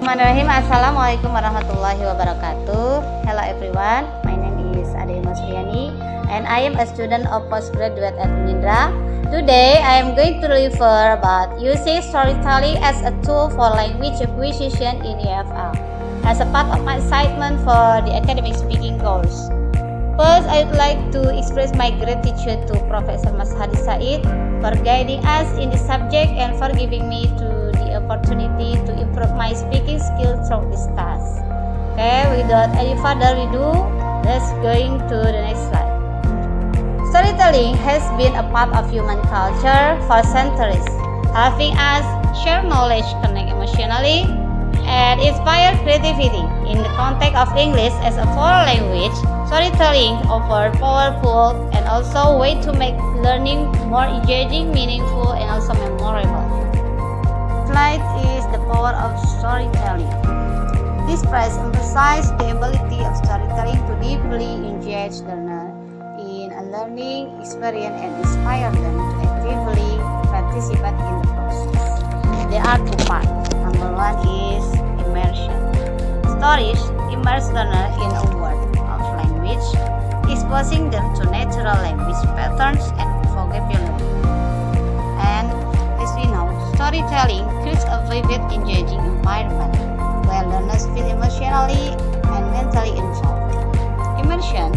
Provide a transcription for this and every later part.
Bismillahirrahmanirrahim. Assalamualaikum warahmatullahi wabarakatuh. Hello everyone, my name is Ade Masriani and I am a student of postgraduate at Unindra. Today I am going to refer about using storytelling as a tool for language acquisition in EFL as a part of my assignment for the academic speaking course. First, I would like to express my gratitude to Professor Mas Hadi Said for guiding us in the subject and for giving me the opportunity to improve my speaking skills through this task. Okay, without any further ado, let's going to the next slide. Storytelling has been a part of human culture for centuries, helping us share knowledge, connect emotionally, and inspire creativity. In the context of English as a foreign language, storytelling offers powerful and also way to make learning more engaging, meaningful, and also memorable. Slide is the power of storytelling. This prize emphasizes the ability of storytelling to deeply engage learners in a learning experience and inspire them to actively participate in the process. There are two parts. Number one is immersion. Stories immerse learners in a world of language, exposing them to natural language patterns and vocabulary. And as we know, storytelling creates a vivid, engaging environment where learners feel emotionally and mentally involved. Immersion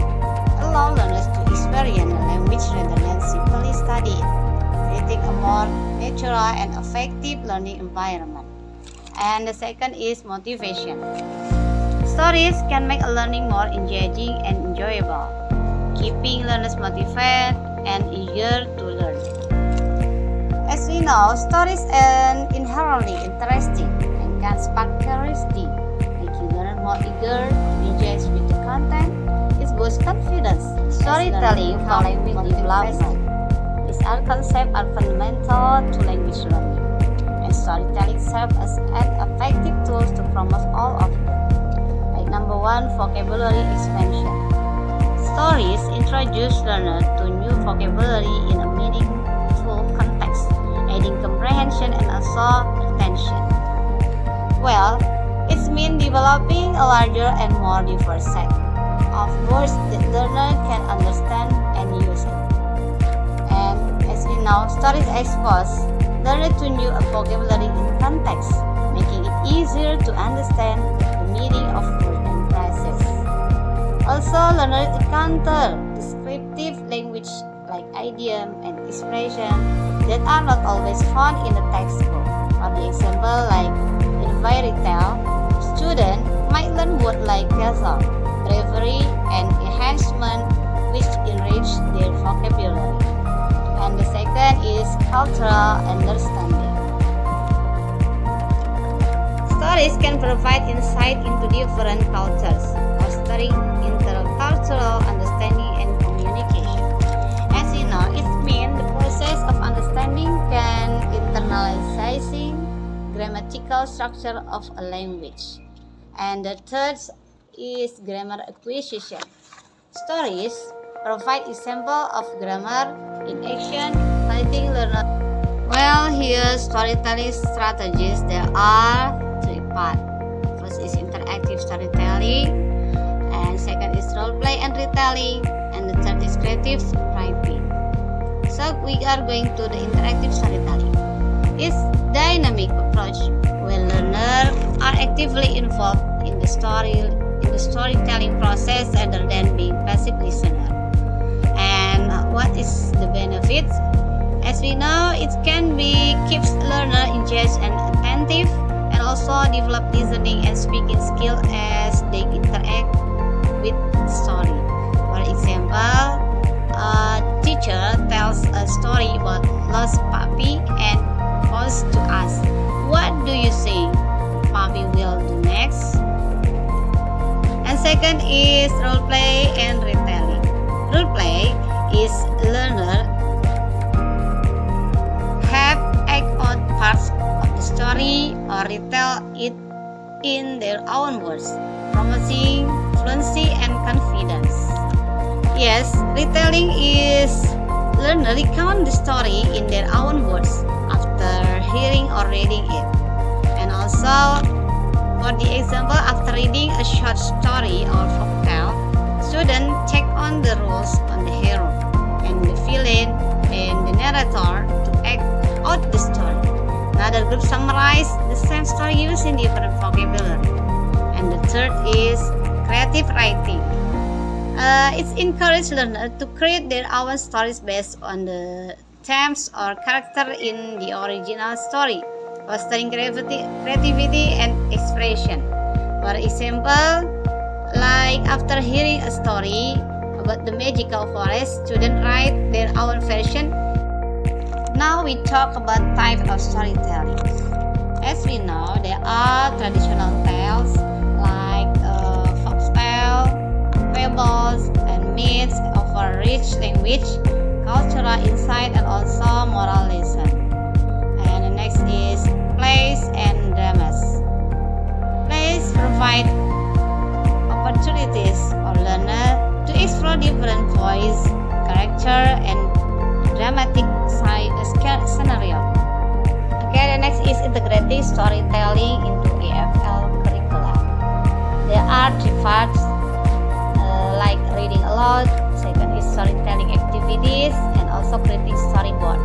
allows learners to experience the language rather than simply study it, creating a more natural and effective learning environment. And the second is motivation. Stories can make a learning more engaging and enjoyable, keeping learners motivated and eager to learn. As we know, stories are inherently interesting and can spark curiosity, making learners more eager to engage with the content. It boosts confidence. Storytelling for language development. These concepts are fundamental to language learning, and storytelling serves as an effective tool to promote all of them. Like number one, vocabulary expansion. Stories introduce learners to new vocabulary in a meaningful context, aiding comprehension and also retention. Well, it means developing a larger and more diverse set of words that learners can understand and use it. And as we know, stories expose learners to new vocabulary in context, making it easier to understand the meaning of words and phrases. Also, learners encounter descriptive language like idiom and expression that are not always found in the textbook. For the example, like in fairy tale, students might learn words like castle, bravery, and enhancement, which enrich their vocabulary. And the second is cultural understanding. Stories can provide insight into different cultures, fostering intercultural understanding and communication. As you know, it means the process of understanding can internalizing grammatical structure of a language. And the third is grammar acquisition. Stories provide example of grammar in action, letting learners. Well, here storytelling strategies. There are three parts. First is interactive storytelling, and second is role play and retelling, and the third is creative writing. So we are going to the interactive storytelling. It's dynamic approach where learners are actively involved in the storytelling process rather than being passive listener. And what is the benefits? As we know, it can be keeps learner engaged and attentive, and also develop listening and speaking skill as they interact with story. For example, a teacher tells a story about lost puppy and posed to ask, "What do you think puppy will do next?" And second is role play and retelling. Role play is learner have act out parts of the story or retell it in their own words, promoting fluency and confidence. Yes, retelling is learner recount the story in their own words after hearing or reading it. And also For the example, after reading a short story or folktale, students take on the roles on the hero and the villain and the narrator to act out the story. Another group summarize the same story using different vocabulary. And the third is creative writing. It's encourage learners to create their own stories based on the themes or character in the original story, fostering creativity and expression. For example, like after hearing a story about the magical forest, students write their own version. Now we talk about type of storytelling. As we know, there are traditional tales like folktale, fables, and myths offer rich language, cultural insight, and also moral lesson. And the next is plays and dramas. Plays provide opportunities for learners to explore different voice, character, and dramatic scenario. Okay, the next is integrating storytelling into EFL curricula. There are three parts like reading aloud, second is storytelling activities, and also creating storyboard.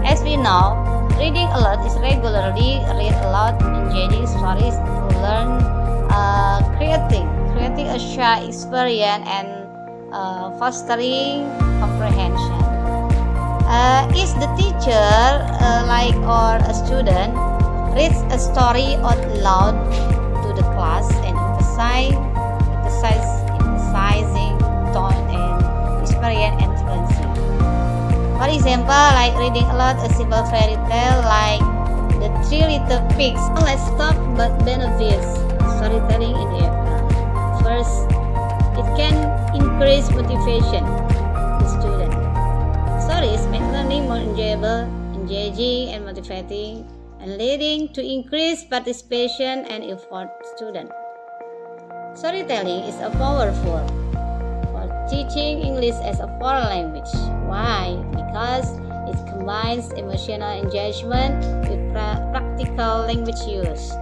As we know, reading aloud is regularly read aloud, engaging stories to learn, creating a shared experience, and fostering comprehension. Is the teacher or a student reads a story out loud to the class and emphasizing tone and experience and fluency. For example, like reading aloud a simple fairy tale like The Three Little Pigs. Let's talk about benefits of storytelling in EFL. First, it can increase motivation to students. Stories make learning more enjoyable, engaging, and motivating, and leading to increased participation and effort students. Storytelling is powerful for teaching English as a foreign language. Why? Because it combines emotional engagement with practical language use.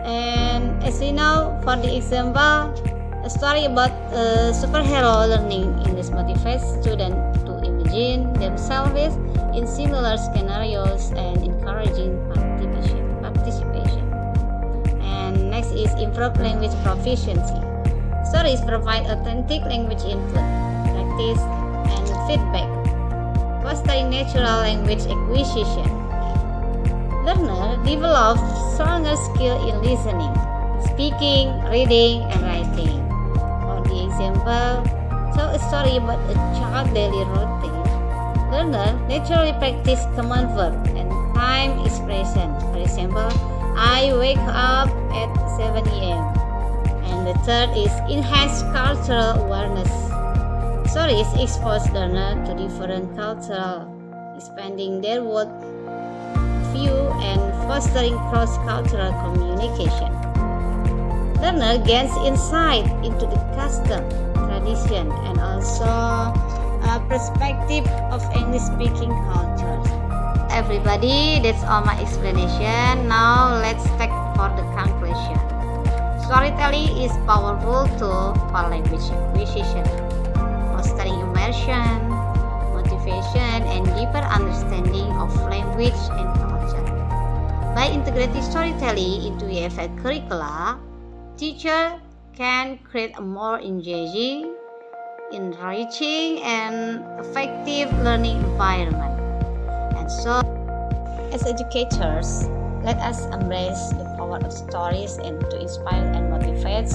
And as we know, for the example, a story about a superhero learning English motivates students to imagine themselves in similar scenarios and encouraging participation. And next is improve language proficiency. Stories provide authentic language input, practice, and feedback, fostering natural language acquisition. Learners develop stronger skill in listening, speaking, reading, and writing. For the example, tell a story about a child's daily routine. Learners naturally practice command verb and time expression. For example, I wake up at 7 a.m. And the third is enhance cultural awareness. Stories expose learners to different cultures, expanding their world view and fostering cross-cultural communication. Learner gains insight into the custom, tradition, and also a perspective of English-speaking cultures. Everybody, that's all my explanation. Now let's take for the conclusion. Storytelling is powerful tool for language acquisition, fostering immersion, motivation, and deeper understanding of language and culture. By integrating storytelling into EFL curricula, teacher can create a more engaging, enriching, and effective learning environment. And so, as educators, let us embrace the power of stories and to inspire and motivate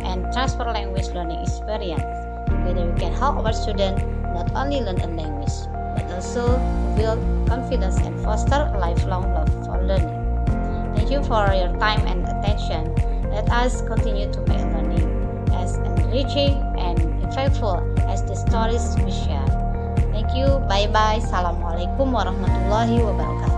and transfer language learning experience. Together we can help our students not only learn a language, but also build confidence and foster a lifelong love for learning. Thank you for your time and attention. Let us continue to make learning as enriching and impactful as the stories we share. Thank you. Bye-bye. Assalamualaikum warahmatullahi wabarakatuh.